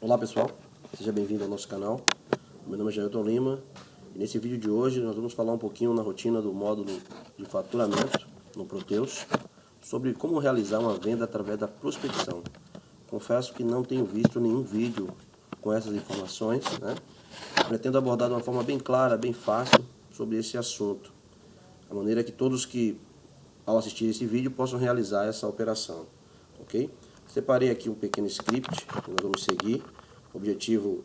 Olá pessoal, seja bem-vindo ao nosso canal. Meu nome é Jailton Lima e nesse vídeo de hoje nós vamos falar um pouquinho na rotina do módulo de faturamento no Proteus sobre como realizar uma venda através da prospecção. Confesso que não tenho visto nenhum vídeo com essas informações, né? Pretendo abordar de uma forma bem clara, bem fácil sobre esse assunto, de maneira que todos que ao assistir esse vídeo possam realizar essa operação, ok? Separei aqui um pequeno script que nós vamos seguir. O objetivo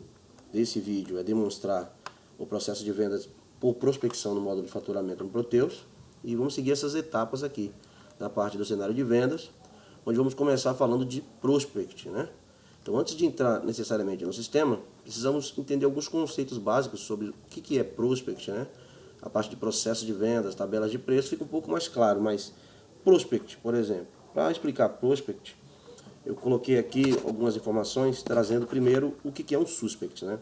desse vídeo é demonstrar o processo de vendas por prospecção no módulo de faturamento no Proteus e vamos seguir essas etapas aqui na parte do cenário de vendas, onde vamos começar falando de prospect, né? Então, antes de entrar necessariamente no sistema, precisamos entender alguns conceitos básicos sobre o que é prospect, né? A parte de processo de vendas, tabelas de preço, fica um pouco mais claro, mas prospect, por exemplo, para explicar prospect, eu coloquei aqui algumas informações trazendo primeiro o que é um suspect, né?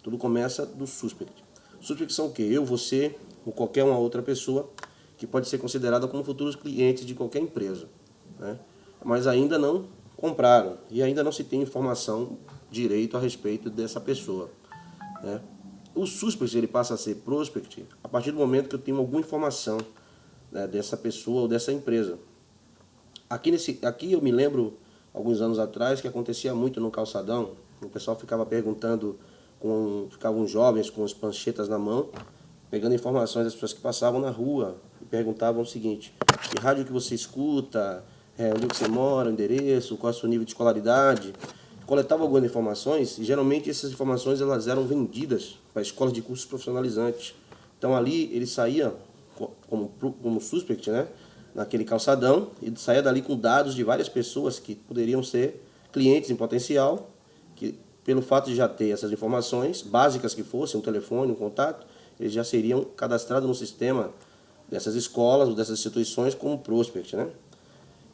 Tudo começa do suspect. Suspect são o quê? Eu, você ou qualquer uma outra pessoa que pode ser considerada como futuros clientes de qualquer empresa, né? Mas ainda não compraram e ainda não se tem informação direito a respeito dessa pessoa, né? O suspect ele passa a ser prospect a partir do momento que eu tenho alguma informação, né, dessa pessoa ou dessa empresa. Aqui eu me lembro, alguns anos atrás, que acontecia muito no calçadão. O pessoal ficava perguntando, ficavam jovens com as panchetas na mão, pegando informações das pessoas que passavam na rua e perguntavam o seguinte: que rádio que você escuta, onde que você mora, o endereço, qual é o seu nível de escolaridade. Coletava algumas informações e geralmente essas informações elas eram vendidas para escolas de cursos profissionalizantes. Então ali ele saía como suspect, né, naquele calçadão e saía dali com dados de várias pessoas que poderiam ser clientes em potencial, que pelo fato de já ter essas informações básicas que fossem, um telefone, um contato, eles já seriam cadastrados no sistema dessas escolas ou dessas instituições como prospect, né?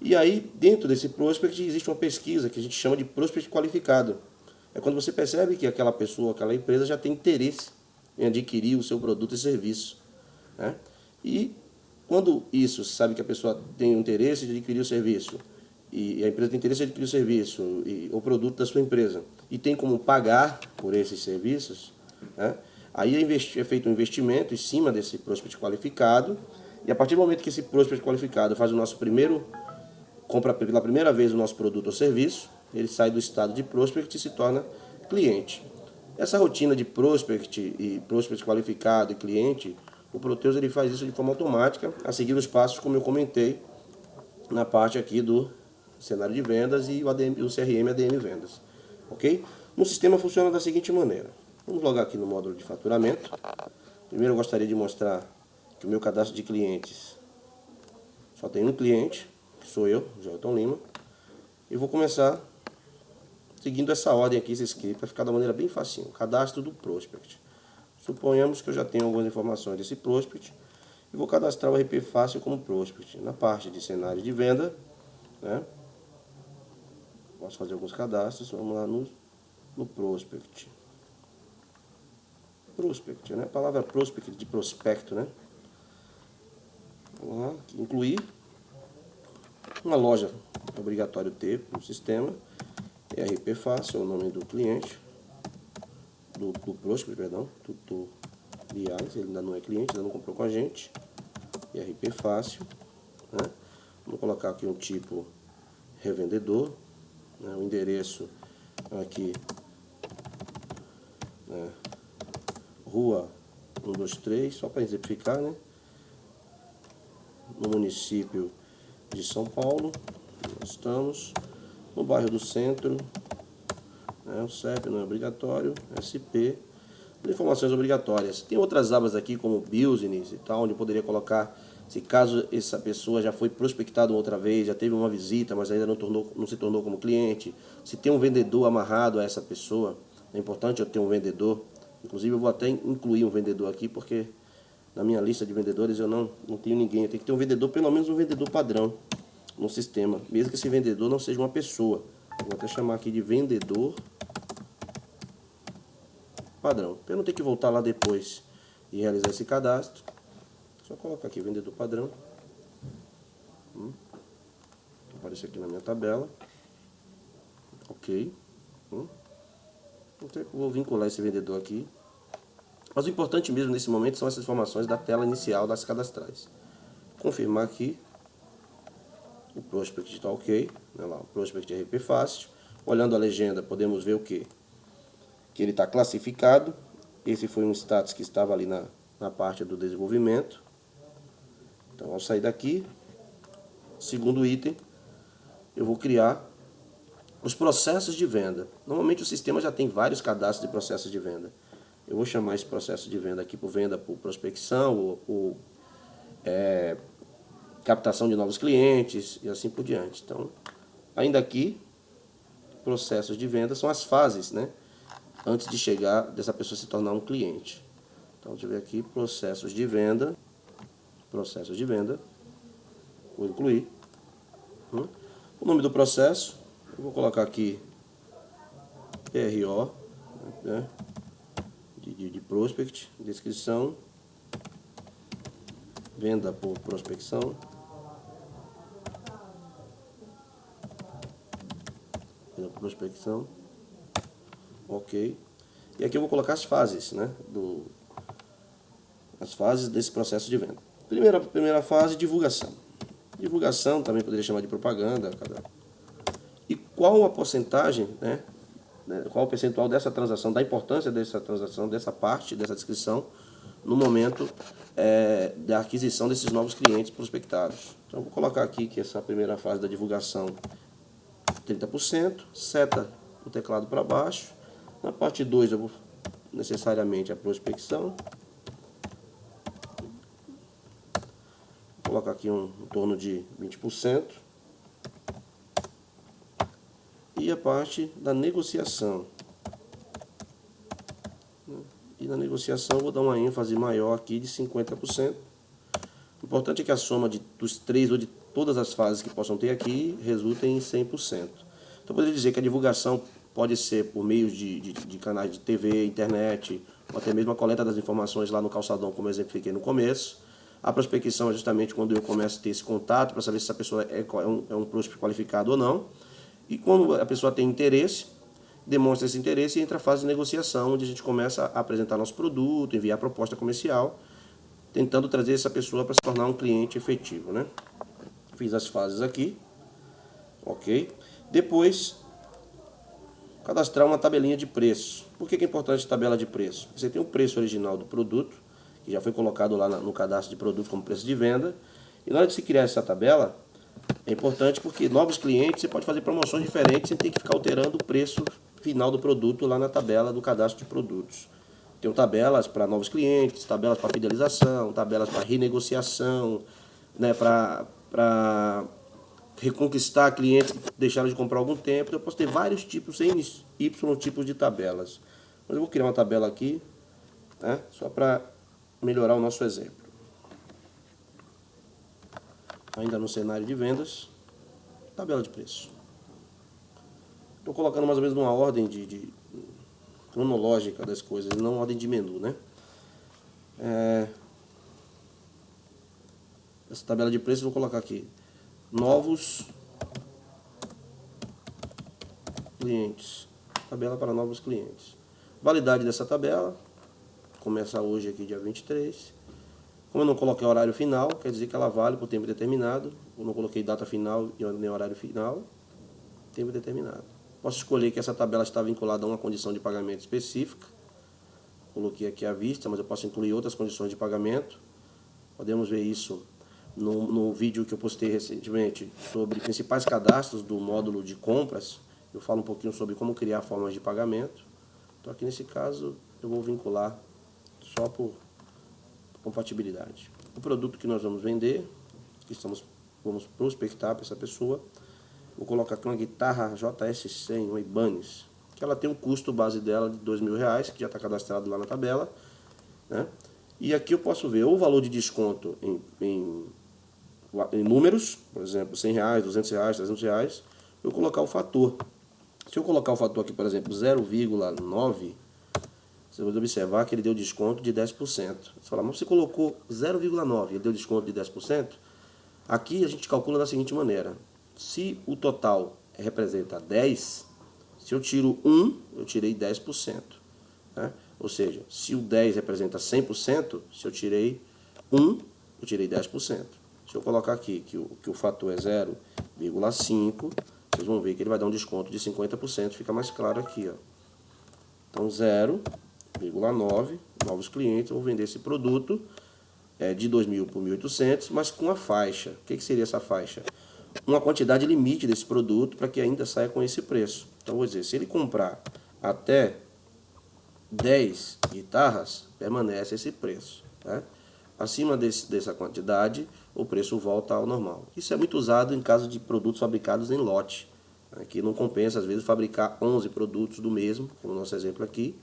E aí, dentro desse prospect, existe uma pesquisa que a gente chama de prospect qualificado. É quando você percebe que aquela pessoa, aquela empresa já tem interesse em adquirir o seu produto e serviço, né? E quando isso, você sabe que a pessoa tem o interesse de adquirir o serviço, e a empresa tem interesse em adquirir o serviço, o produto da sua empresa, e tem como pagar por esses serviços, né? Aí é feito um investimento em cima desse prospect qualificado, e a partir do momento que esse prospect qualificado faz o nosso primeiro compra pela primeira vez o nosso produto ou serviço, ele sai do estado de prospect e se torna cliente. Essa rotina de prospect e prospect qualificado e cliente, o Proteus ele faz isso de forma automática, a seguir os passos como eu comentei na parte aqui do cenário de vendas e o CRM ADM Vendas. Ok? No sistema funciona da seguinte maneira. Vamos logar aqui no módulo de faturamento. Primeiro eu gostaria de mostrar que o meu cadastro de clientes só tem um cliente, que sou eu, Jailton Lima. E vou começar seguindo essa ordem aqui, esse script, para ficar da maneira bem facinho. Cadastro do prospect. Suponhamos que eu já tenho algumas informações desse prospect e vou cadastrar o RP Fácil como prospect. Na parte de cenário de venda, né, posso fazer alguns cadastros. Vamos lá no prospect. Prospect, né? A palavra prospect de prospecto, né? Vamos lá, incluir uma loja, é obrigatório ter no sistema. RP Fácil é o nome do cliente, do prospect, perdão, tutoriais, ele ainda não é cliente, ainda não comprou com a gente. RP Fácil, né? Vamos colocar aqui um tipo revendedor, né? O endereço aqui, né? Rua 123, só para exemplificar, né? No município de São Paulo, nós estamos no bairro do Centro, né? O CEP não é obrigatório, SP, informações obrigatórias. Tem outras abas aqui como business e tal, onde eu poderia colocar se caso essa pessoa já foi prospectada outra vez, já teve uma visita, mas ainda não se tornou como cliente, se tem um vendedor amarrado a essa pessoa. É importante eu ter um vendedor. Inclusive eu vou até incluir um vendedor aqui, porque na minha lista de vendedores eu não tenho ninguém. Eu tenho que ter um vendedor, pelo menos um vendedor padrão no sistema, mesmo que esse vendedor não seja uma pessoa. Eu vou até chamar aqui de vendedor padrão, para eu não ter que voltar lá depois e realizar esse cadastro. Só colocar aqui vendedor padrão. Aparece aqui na minha tabela. Ok. Eu vou vincular esse vendedor aqui. Mas o importante mesmo nesse momento são essas informações da tela inicial das cadastrais. Confirmar aqui. O prospect está ok. Olha lá, o prospect RP fácil. Olhando a legenda, podemos ver o quê? Que ele está classificado. Esse foi um status que estava ali na parte do desenvolvimento. Então, ao sair daqui, segundo item, eu vou criar os processos de venda. Normalmente o sistema já tem vários cadastros de processos de venda. Eu vou chamar esse processo de venda aqui por venda por prospecção, ou captação de novos clientes e assim por diante. Então, ainda aqui, processos de venda são as fases, né? Antes de chegar dessa pessoa se tornar um cliente. Então, deixa eu ver aqui, processos de venda, vou incluir. O nome do processo, eu vou colocar aqui PRO, né? de prospect, descrição, venda por prospecção, ok. E aqui eu vou colocar as fases, né, as fases desse processo de venda. Primeira fase, divulgação. Divulgação também poderia chamar de propaganda. E qual a porcentagem, né, qual o percentual dessa transação, da importância dessa transação, dessa parte, dessa descrição, no momento da aquisição desses novos clientes prospectados. Então, eu vou colocar aqui que essa primeira fase da divulgação, 30%, seta o teclado para baixo. Na parte 2, eu vou necessariamente a prospecção. Vou colocar aqui em torno de 20%. E a parte da negociação. E na negociação eu vou dar uma ênfase maior aqui de 50%. O importante é que a soma dos 3 ou de todas as fases que possam ter aqui resulte em 100%. Então eu poderia dizer que a divulgação pode ser por meio de canais de TV, internet, ou até mesmo a coleta das informações lá no calçadão, como eu exemplifiquei no começo. A prospecção é justamente quando eu começo a ter esse contato para saber se essa pessoa é um prospect qualificado ou não. E quando a pessoa tem interesse, demonstra esse interesse e entra a fase de negociação, onde a gente começa a apresentar nosso produto, enviar a proposta comercial, tentando trazer essa pessoa para se tornar um cliente efetivo, né? Fiz as fases aqui, ok? Depois, cadastrar uma tabelinha de preço. Por que é importante a tabela de preço? Você tem o preço original do produto, que já foi colocado lá no cadastro de produto como preço de venda, e na hora de se criar essa tabela, é importante porque novos clientes você pode fazer promoções diferentes sem ter que ficar alterando o preço final do produto lá na tabela do cadastro de produtos. Tem tabelas para novos clientes, tabelas para fidelização, tabelas para renegociação, né, para reconquistar clientes que deixaram de comprar há algum tempo. Então, eu posso ter vários tipos, Y tipos de tabelas. Mas eu vou criar uma tabela aqui, né, só para melhorar o nosso exemplo. Ainda no cenário de vendas, tabela de preço. Estou colocando mais ou menos numa ordem cronológica das coisas, não ordem de menu, né? Essa tabela de preço eu vou colocar aqui. Novos clientes. Tabela para novos clientes. Validade dessa tabela. Começa hoje aqui, dia 23. Como eu não coloquei horário final, quer dizer que ela vale por tempo determinado. Eu não coloquei data final e nem horário final. Tempo determinado. Posso escolher que essa tabela está vinculada a uma condição de pagamento específica. Coloquei aqui à vista, mas eu posso incluir outras condições de pagamento. Podemos ver isso no vídeo que eu postei recentemente sobre principais cadastros do módulo de compras. Eu falo um pouquinho sobre como criar formas de pagamento. Então aqui nesse caso eu vou vincular só por compatibilidade. O produto que nós vamos vender, que vamos prospectar para essa pessoa, vou colocar aqui uma guitarra JS100, uma Ibanez, que ela tem um custo base dela de R$2.000, que já está cadastrado lá na tabela, né? E aqui eu posso ver o valor de desconto em números, por exemplo, R$100, R$200, R$300, eu vou colocar o fator. Se eu colocar o fator aqui, por exemplo, 0,9, você vai observar que ele deu desconto de 10%. Você fala, mas você colocou 0,9 e ele deu desconto de 10%? Aqui a gente calcula da seguinte maneira. Se o total representa 10, se Se eu tiro 1, eu tirei 10%. Né? Ou seja, se o 10 representa 100%, se eu tirei 1, eu tirei 10%. Se eu colocar aqui que o fator é 0,5, vocês vão ver que ele vai dar um desconto de 50%, fica mais claro aqui, ó. Então 0,9 novos clientes vão vender esse produto de 2.000 por 1.800, mas com a faixa. O que seria essa faixa? Uma quantidade limite desse produto para que ainda saia com esse preço. Então vou dizer, se ele comprar até 10 guitarras, permanece esse preço. Né? Acima dessa quantidade, o preço volta ao normal. Isso é muito usado em caso de produtos fabricados em lote, né? Que não compensa, às vezes, fabricar 11 produtos do mesmo, como no nosso exemplo aqui,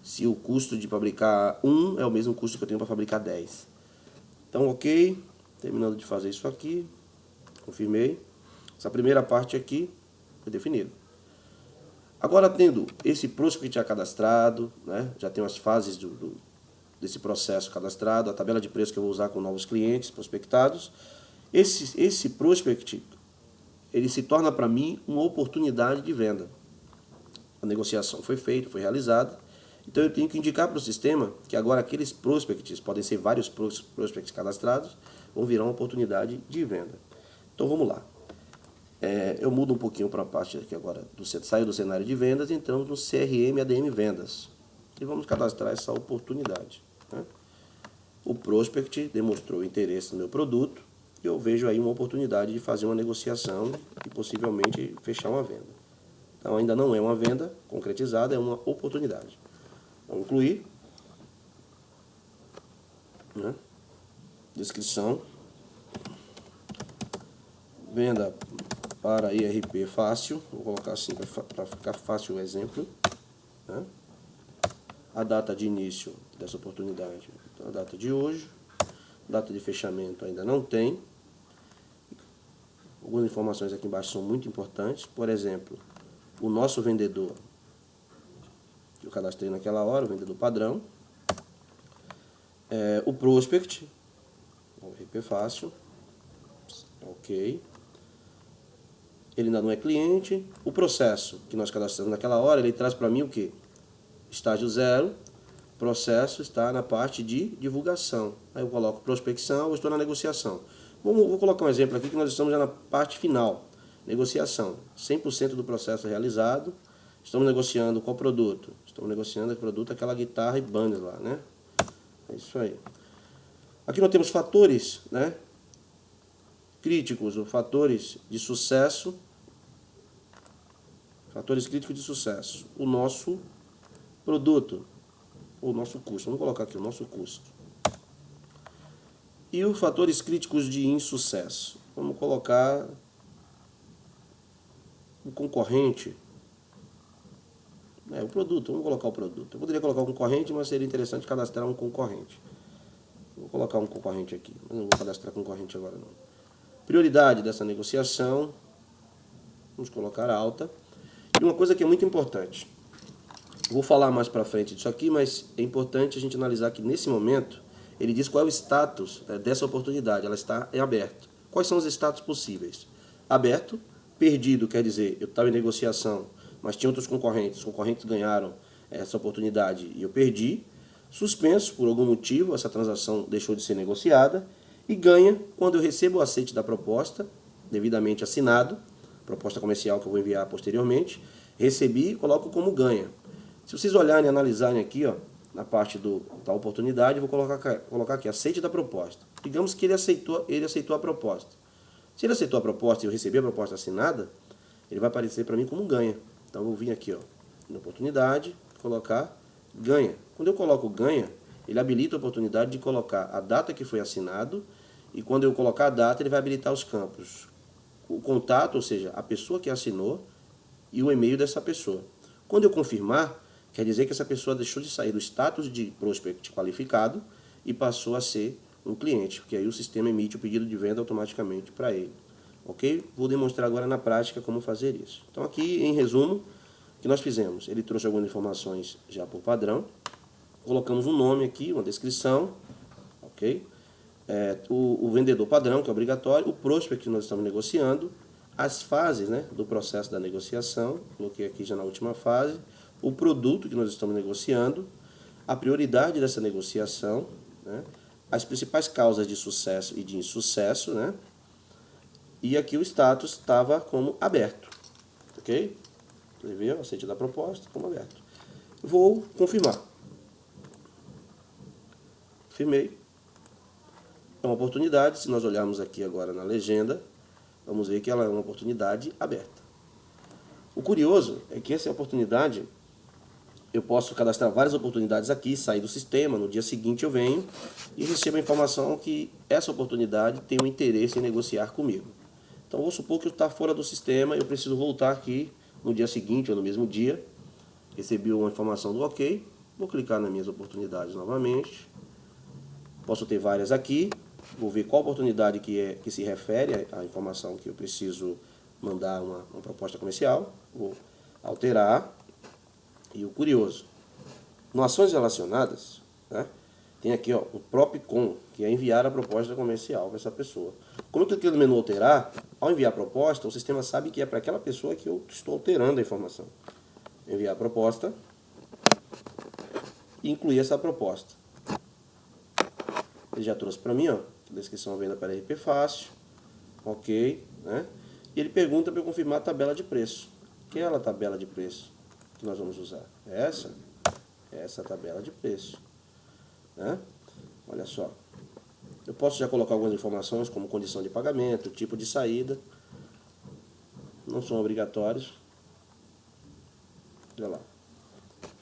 se o custo de fabricar um é o mesmo custo que eu tenho para fabricar 10. Então, ok, terminando de fazer isso aqui, confirmei. Essa primeira parte aqui foi definida. Agora, tendo esse prospect já cadastrado, né, já tenho as fases desse processo cadastrado, a tabela de preço que eu vou usar com novos clientes prospectados, esse prospect, ele se torna para mim uma oportunidade de venda. A negociação foi feita, foi realizada, então eu tenho que indicar para o sistema que agora aqueles prospects, podem ser vários prospects cadastrados, vão virar uma oportunidade de venda. Então vamos lá. Eu mudo um pouquinho para a parte aqui agora, saio do cenário de vendas e entramos no CRM ADM Vendas. E vamos cadastrar essa oportunidade. Né? O prospect demonstrou interesse no meu produto e eu vejo aí uma oportunidade de fazer uma negociação e possivelmente fechar uma venda. Então ainda não é uma venda concretizada, é uma oportunidade. Vamos incluir, né? Descrição, venda para IRP fácil, vou colocar assim para ficar fácil o exemplo, né? A data de início dessa oportunidade, então, a data de hoje, data de fechamento ainda não tem. Algumas informações aqui embaixo são muito importantes, por exemplo, o nosso vendedor, que eu cadastrei naquela hora, o vendedor padrão, o prospect, o RP fácil, ok. Ele ainda não é cliente. O processo que nós cadastramos naquela hora, ele traz para mim o quê? Estágio 0, processo está na parte de divulgação. Aí eu coloco prospecção, eu estou na negociação. Vou colocar um exemplo aqui que nós estamos já na parte final. Negociação, 100% do processo realizado. Estamos negociando qual produto? Estamos negociando o produto, aquela guitarra Ibanez lá, né? É isso aí. Aqui nós temos fatores, né? Críticos, ou fatores de sucesso. Fatores críticos de sucesso. O nosso produto, o nosso custo. Vamos colocar aqui o nosso custo. E os fatores críticos de insucesso. Vamos colocar o concorrente. O produto, vamos colocar o produto. Eu poderia colocar o concorrente, mas seria interessante cadastrar um concorrente. Vou colocar um concorrente aqui, mas não vou cadastrar concorrente agora não. Prioridade dessa negociação, vamos colocar alta. E uma coisa que é muito importante, vou falar mais para frente disso aqui, mas é importante a gente analisar que nesse momento, ele diz qual é o status dessa oportunidade, ela está em aberto. Quais são os status possíveis? Aberto, perdido, quer dizer, eu estava em negociação, mas tinha outros concorrentes, os concorrentes ganharam essa oportunidade e eu perdi. Suspenso, por algum motivo, essa transação deixou de ser negociada. E ganha quando eu recebo o aceite da proposta, devidamente assinado, proposta comercial que eu vou enviar posteriormente, recebi e coloco como ganha. Se vocês olharem e analisarem aqui, ó, na parte da oportunidade, eu vou colocar aqui, aceite da proposta. Digamos que ele aceitou a proposta. Se ele aceitou a proposta e eu recebi a proposta assinada, ele vai aparecer para mim como ganha. Então eu vou vir aqui, ó, na oportunidade, colocar ganha. Quando eu coloco ganha, ele habilita a oportunidade de colocar a data que foi assinado e quando eu colocar a data, ele vai habilitar os campos. O contato, ou seja, a pessoa que assinou e o e-mail dessa pessoa. Quando eu confirmar, quer dizer que essa pessoa deixou de sair do status de prospect qualificado e passou a ser um cliente, porque aí o sistema emite o pedido de venda automaticamente para ele. Ok? Vou demonstrar agora na prática como fazer isso. Então aqui, em resumo, o que nós fizemos? Ele trouxe algumas informações já por padrão. Colocamos um nome aqui, uma descrição, ok? O vendedor padrão, que é obrigatório, o prospect que nós estamos negociando, as fases, né, do processo da negociação, coloquei aqui já na última fase, o produto que nós estamos negociando, a prioridade dessa negociação, né, as principais causas de sucesso e de insucesso, né, e aqui o status estava como aberto, ok? Escreveu, aceite da proposta, como aberto. Vou confirmar. Firmei. É uma oportunidade, se nós olharmos aqui agora na legenda, vamos ver que ela é uma oportunidade aberta. O curioso é que essa oportunidade, eu posso cadastrar várias oportunidades aqui, sair do sistema, no dia seguinte eu venho e recebo a informação que essa oportunidade tem um interesse em negociar comigo. Então vou supor que eu estou fora do sistema, eu preciso voltar aqui no dia seguinte ou no mesmo dia, recebi uma informação do OK, vou clicar nas minhas oportunidades novamente, posso ter várias aqui, vou ver qual oportunidade que se refere à informação que eu preciso mandar uma proposta comercial, vou alterar. E o curioso, no ações relacionadas, né, tem aqui ó, o PropCon, que é enviar a proposta comercial para essa pessoa. Como eu clico no menu alterar, ao enviar a proposta, o sistema sabe que é para aquela pessoa que eu estou alterando a informação. Enviar a proposta e incluir essa proposta. Ele já trouxe para mim, ó, descrição venda para RP Fácil, ok, né? E ele pergunta para eu confirmar a tabela de preço. Que é a tabela de preço que nós vamos usar? Essa é a tabela de preço, né? Olha só, eu posso já colocar algumas informações como condição de pagamento, tipo de saída, não são obrigatórios. Olha lá,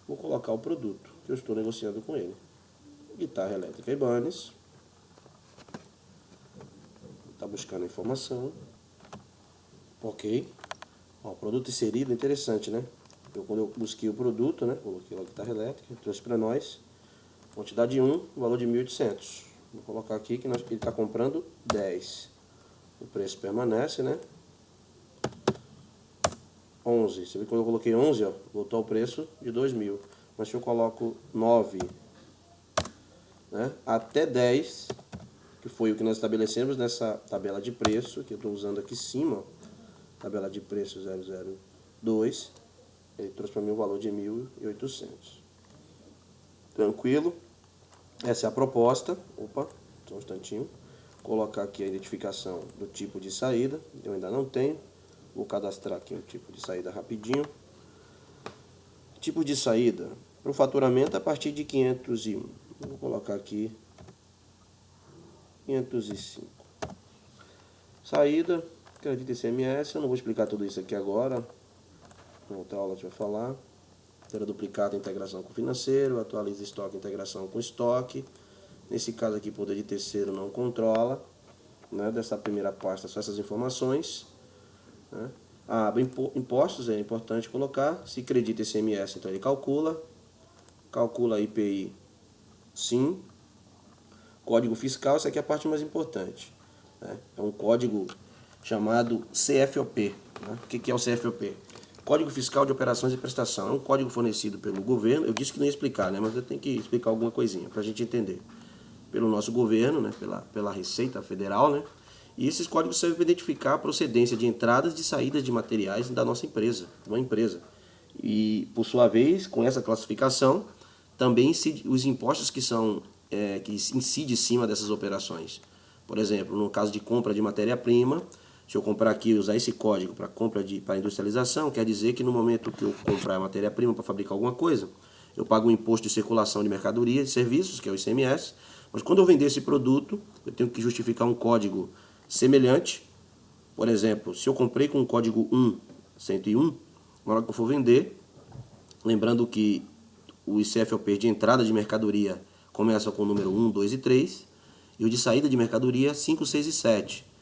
vou colocar o produto que eu estou negociando com ele. Guitarra elétrica Ibanez. Está buscando informação. Ok. Ó, o produto inserido, interessante, né? Quando eu busquei o produto, né? Coloquei lá a guitarra elétrica, trouxe para nós. Quantidade 1, valor de 1.800. Vou colocar aqui que ele está comprando 10. O preço permanece, né? 11. Você vê que quando eu coloquei 11, ó, voltou ao preço de 2.000. Mas se eu coloco 9, né, até 10, que foi o que nós estabelecemos nessa tabela de preço, que eu estou usando aqui em cima, ó, tabela de preço 002, ele trouxe para mim o valor de 1.800. Tranquilo? Essa é a proposta. Opa, só um instantinho. Colocar aqui a identificação do tipo de saída, eu ainda não tenho. Vou cadastrar aqui um tipo de saída rapidinho. Tipo de saída para o faturamento a partir de 501. Vou colocar aqui 505. Saída, crédito ICMS, eu não vou explicar tudo isso aqui agora. Na outra aula a gente vai falar. Terá duplicado a integração com o financeiro, atualiza estoque, integração com estoque. Nesse caso aqui, poder de terceiro não controla, né? Dessa primeira pasta, só essas informações, né? Impostos é importante colocar. Se acredita ICMS, então ele calcula IPI, sim. Código fiscal, essa aqui é a parte mais importante, né? É um código chamado CFOP, né? O que é o CFOP? Código Fiscal de Operações e Prestação. É um código fornecido pelo governo. Eu disse que não ia explicar, né? Mas eu tenho que explicar alguma coisinha para a gente entender. Pelo nosso governo, né? Pela Receita Federal, né? E esses códigos servem para identificar a procedência de entradas e de saídas de materiais da nossa empresa, uma empresa. E, por sua vez, com essa classificação, também os impostos que incidem em cima dessas operações. Por exemplo, no caso de compra de matéria-prima, se eu comprar aqui e usar esse código para compra para industrialização, quer dizer que no momento que eu comprar a matéria-prima para fabricar alguma coisa, eu pago o imposto de circulação de mercadorias e serviços, que é o ICMS, mas quando eu vender esse produto, eu tenho que justificar um código semelhante. Por exemplo, se eu comprei com o código 101, na hora que eu for vender, lembrando que o ICFOP de entrada de mercadoria começa com o número 1, 2 e 3, e o de saída de mercadoria 5, 6 e 7.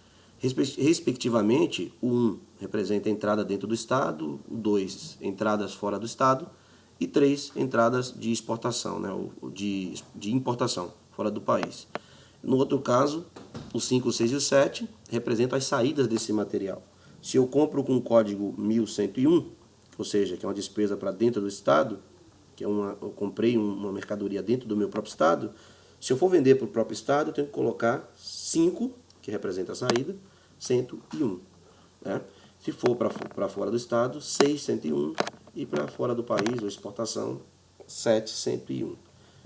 Respectivamente, o 1 representa a entrada dentro do Estado, o 2, entradas fora do Estado, e 3, entradas de exportação, né, de importação, fora do país. No outro caso, o 5, o 6 e o 7 representam as saídas desse material. Se eu compro com o código 1101, ou seja, que é uma despesa para dentro do Estado, que eu comprei uma mercadoria dentro do meu próprio Estado, se eu for vender para o próprio Estado, eu tenho que colocar 5, que representa a saída, 101. Né? Se for para fora do estado, 6.101. E para fora do país, ou exportação, 7.101.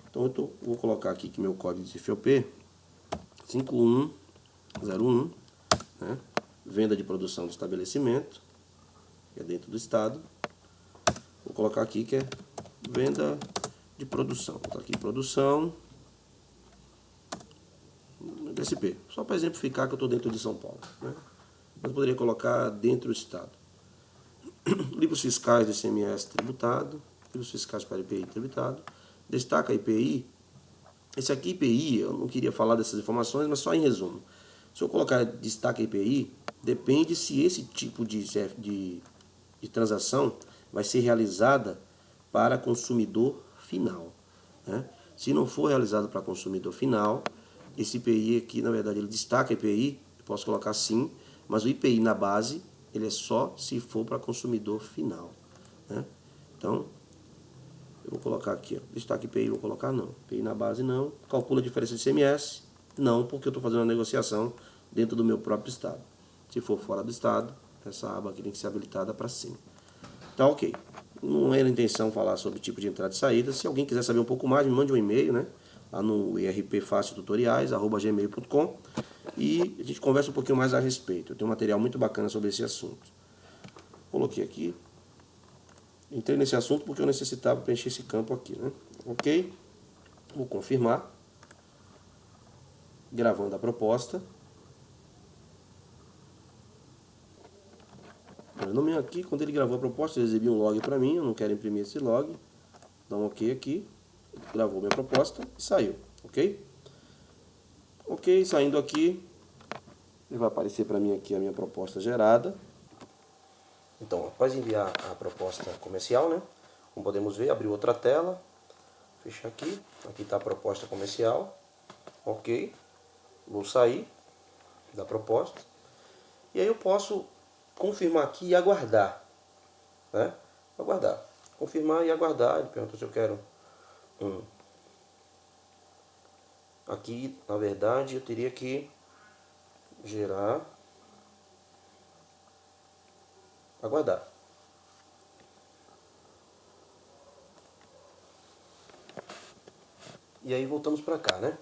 Então vou colocar aqui que meu código de FIOP 5101, né? Venda de produção do estabelecimento, que é dentro do estado. Vou colocar aqui que é venda de produção. Vou colocar aqui produção SP, só para exemplificar que eu estou dentro de São Paulo, né? Mas poderia colocar dentro do estado. Livros fiscais do ICMS tributado, livros fiscais para IPI tributado. Destaca IPI. Esse aqui, IPI, eu não queria falar dessas informações, mas só em resumo. Se eu colocar destaca IPI, depende se esse tipo de transação vai ser realizada para consumidor final, né? Se não for realizado para consumidor final, esse IPI aqui, na verdade, ele destaca IPI, eu posso colocar sim, mas o IPI na base, ele é só se for para consumidor final, né? Então, eu vou colocar aqui, ó, destaque IPI, vou colocar não. IPI na base não. Calcula a diferença de ICMS? Não, porque eu estou fazendo uma negociação dentro do meu próprio estado. Se for fora do estado, essa aba aqui tem que ser habilitada para cima. Tá ok. Não era a intenção falar sobre tipo de entrada e saída. Se alguém quiser saber um pouco mais, me mande um e-mail, né? Lá no irpfaciltutoriais@gmail.com e a gente conversa um pouquinho mais a respeito. Eu tenho um material muito bacana sobre esse assunto. Coloquei aqui. Entrei nesse assunto porque eu necessitava preencher esse campo aqui, né? Ok. Vou confirmar. Gravando a proposta. Meu nome aqui, quando ele gravou a proposta, ele exibiu um log para mim. Eu não quero imprimir esse log. Dá um ok aqui. Ele gravou minha proposta e saiu, ok? Ok, saindo aqui, ele vai aparecer para mim aqui a minha proposta gerada. Então, após enviar a proposta comercial, né? Como podemos ver, abriu outra tela. Fechar aqui. Aqui está a proposta comercial. Ok. Vou sair da proposta. E aí eu posso confirmar aqui e aguardar, né? Aguardar. Confirmar e aguardar. Ele pergunta se eu quero Aqui, na verdade, eu teria que gerar, aguardar. E aí voltamos para cá, né?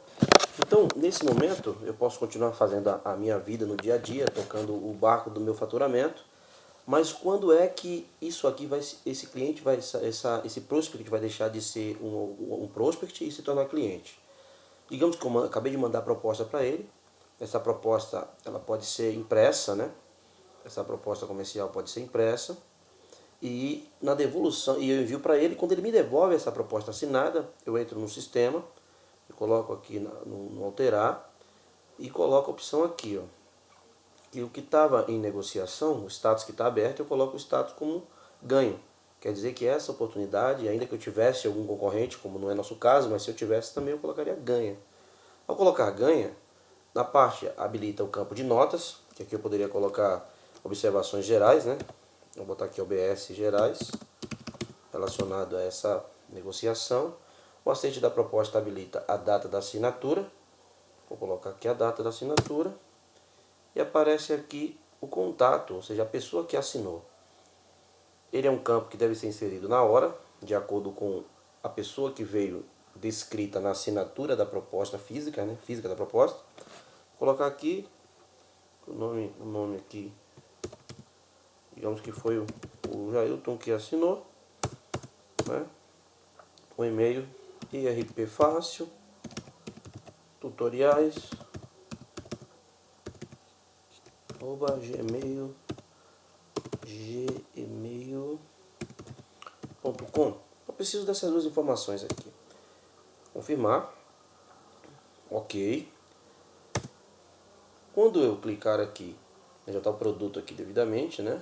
Então, nesse momento, eu posso continuar fazendo a minha vida no dia a dia, tocando o barco do meu faturamento. Mas quando é que isso aqui esse cliente vai, esse prospect vai deixar de ser um prospect e se tornar cliente? Digamos que eu acabei de mandar a proposta para ele. Essa proposta, ela pode ser impressa, né? Essa proposta comercial pode ser impressa. E na devolução, e eu envio para ele. Quando ele me devolve essa proposta assinada, eu entro no sistema, eu coloco aqui no alterar e coloco a opção aqui, ó. E o que estava em negociação, o status que está aberto, eu coloco o status como ganho. Quer dizer que essa oportunidade, ainda que eu tivesse algum concorrente, como não é nosso caso, mas se eu tivesse também eu colocaria ganha. Ao colocar ganha, na parte habilita o campo de notas, que aqui eu poderia colocar observações gerais, né? Vou botar aqui OBS gerais, relacionado a essa negociação. O assistente da proposta habilita a data da assinatura. Vou colocar aqui a data da assinatura. E aparece aqui o contato, ou seja, a pessoa que assinou. Ele é um campo que deve ser inserido na hora, de acordo com a pessoa que veio descrita na assinatura da proposta física, né? Física da proposta. Vou colocar aqui o nome aqui, digamos que foi o Jailton que assinou, né? O e-mail irpfácil tutoriais gmail.com. Eu preciso dessas duas informações aqui. Confirmar. Ok. Quando eu clicar aqui, já está o produto aqui devidamente, né?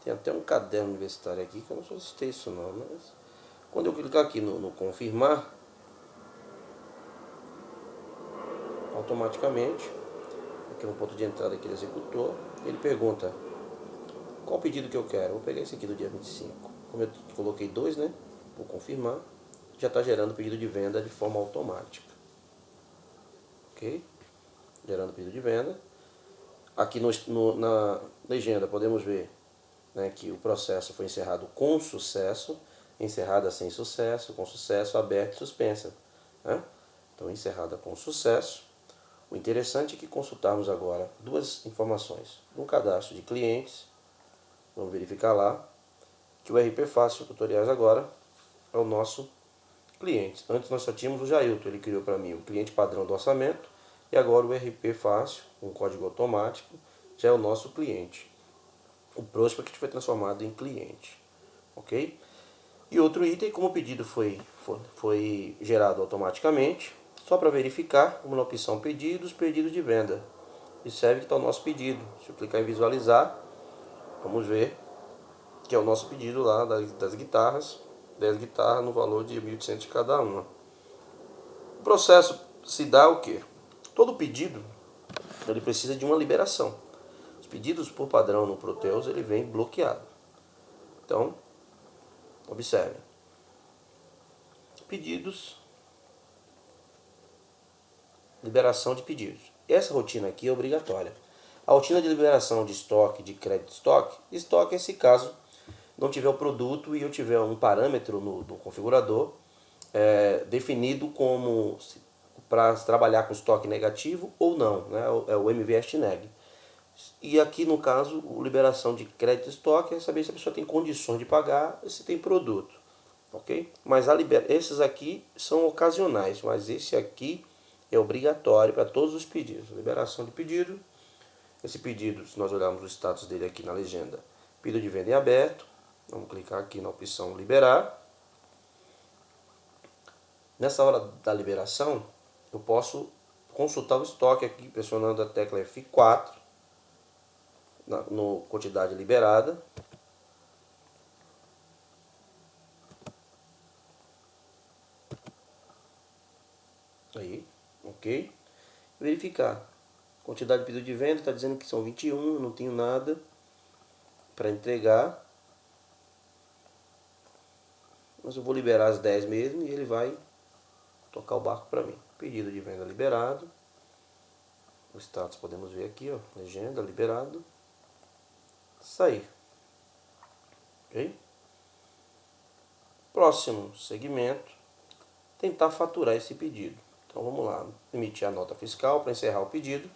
Tem até um caderno universitário aqui que eu não solicitei isso não, mas quando eu clicar aqui no confirmar, automaticamente, aqui no ponto de entrada que ele executou, ele pergunta qual pedido que eu quero. Vou pegar esse aqui do dia 25. Como eu coloquei 2, né? Vou confirmar. Já está gerando o pedido de venda de forma automática. Ok? Gerando o pedido de venda. Aqui na legenda podemos ver, né, que o processo foi encerrado com sucesso, encerrada sem sucesso, com sucesso, aberto e suspensa. Né? Então, encerrada com sucesso. O interessante é que consultarmos agora duas informações. No cadastro de clientes, vamos verificar lá que o RP Fácil Tutoriais agora é o nosso cliente. Antes nós só tínhamos o Jailton, ele criou para mim o cliente padrão do orçamento, e agora o RP Fácil, com código automático, já é o nosso cliente. O Prospect foi transformado em cliente, ok? E outro item, como o pedido foi gerado automaticamente, só para verificar, vamos na opção pedidos, pedidos de venda. Observe que está o nosso pedido. Se eu clicar em visualizar, vamos ver que é o nosso pedido lá das guitarras, 10 guitarras no valor de 1.800 de cada uma. O processo se dá o quê? Todo pedido ele precisa de uma liberação. Os pedidos por padrão no Proteus ele vem bloqueado. Então, observe. Pedidos, liberação de pedidos. Essa rotina aqui é obrigatória. A rotina de liberação de estoque, de crédito estoque é se caso não tiver o produto e eu tiver um parâmetro no configurador definido como para trabalhar com estoque negativo ou não, né? É o MVSTneg. E aqui no caso, a liberação de crédito estoque é saber se a pessoa tem condições de pagar e se tem produto, ok? Mas esses aqui são ocasionais, mas esse aqui é obrigatório para todos os pedidos. Liberação de pedido. Esse pedido, se nós olharmos o status dele aqui na legenda, pedido de venda em aberto. Vamos clicar aqui na opção liberar. Nessa hora da liberação, eu posso consultar o estoque aqui, pressionando a tecla F4, no quantidade liberada. Aí, ok. Verificar. Quantidade de pedido de venda, está dizendo que são 21, eu não tenho nada para entregar. Mas eu vou liberar as 10 mesmo e ele vai tocar o barco para mim. Pedido de venda liberado. O status podemos ver aqui, ó, legenda, liberado. Sair. Ok? Próximo segmento, tentar faturar esse pedido. Então vamos lá, emitir a nota fiscal para encerrar o pedido.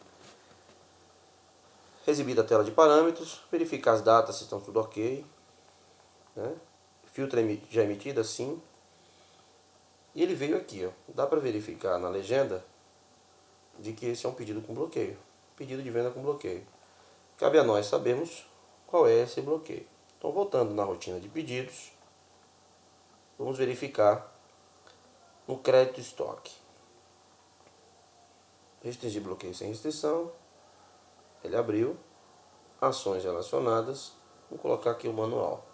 Exibida a tela de parâmetros, verificar as datas se estão tudo ok. Né? Filtro já emitido assim. E ele veio aqui, ó. Dá para verificar na legenda de que esse é um pedido com bloqueio. Pedido de venda com bloqueio. Cabe a nós sabermos qual é esse bloqueio. Então, voltando na rotina de pedidos, vamos verificar no crédito estoque. Restringir bloqueio sem restrição. Ele abriu. Ações relacionadas. Vou colocar aqui o manual.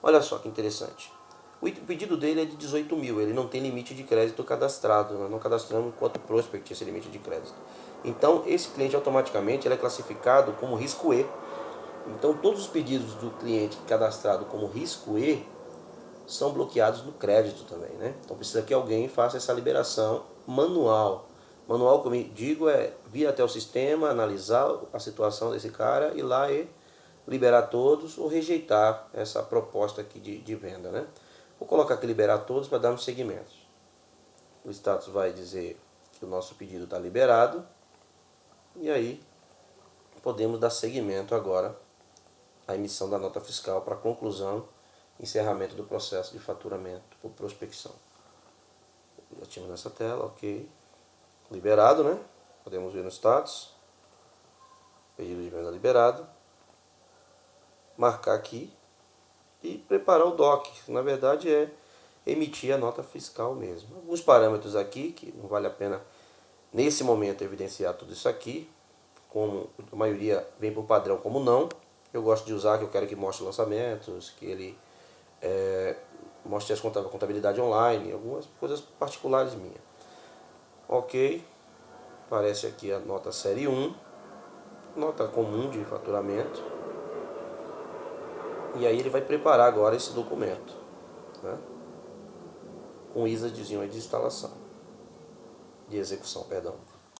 Olha só que interessante. O pedido dele é de 18 mil, ele não tem limite de crédito cadastrado, nós não cadastramos enquanto Prospect esse limite de crédito. Então, esse cliente automaticamente ele é classificado como risco E. Então, todos os pedidos do cliente cadastrado como risco E são bloqueados no crédito também, né? Então, precisa que alguém faça essa liberação manual. Manual, como eu digo, é vir até o sistema, analisar a situação desse cara, ir lá e liberar todos ou rejeitar essa proposta aqui de venda, né? Vou colocar aqui liberar todos para dar um segmento. O status vai dizer que o nosso pedido está liberado. E aí podemos dar seguimento agora à emissão da nota fiscal para conclusão e encerramento do processo de faturamento por prospecção. Ativo nessa tela, ok. Liberado, né? Podemos ver no status. Pedido de venda liberado. Marcar aqui. E preparar o DOC, na verdade é emitir a nota fiscal mesmo. Alguns parâmetros aqui, que não vale a pena nesse momento evidenciar tudo isso aqui, como a maioria vem por padrão como não, eu gosto de usar, que eu quero que mostre lançamentos, que ele mostre a contabilidade online, algumas coisas particulares minhas. Ok, aparece aqui a nota série 1, nota comum de faturamento. E aí ele vai preparar agora esse documento, né? Com ISADzinho de instalação, de execução, perdão.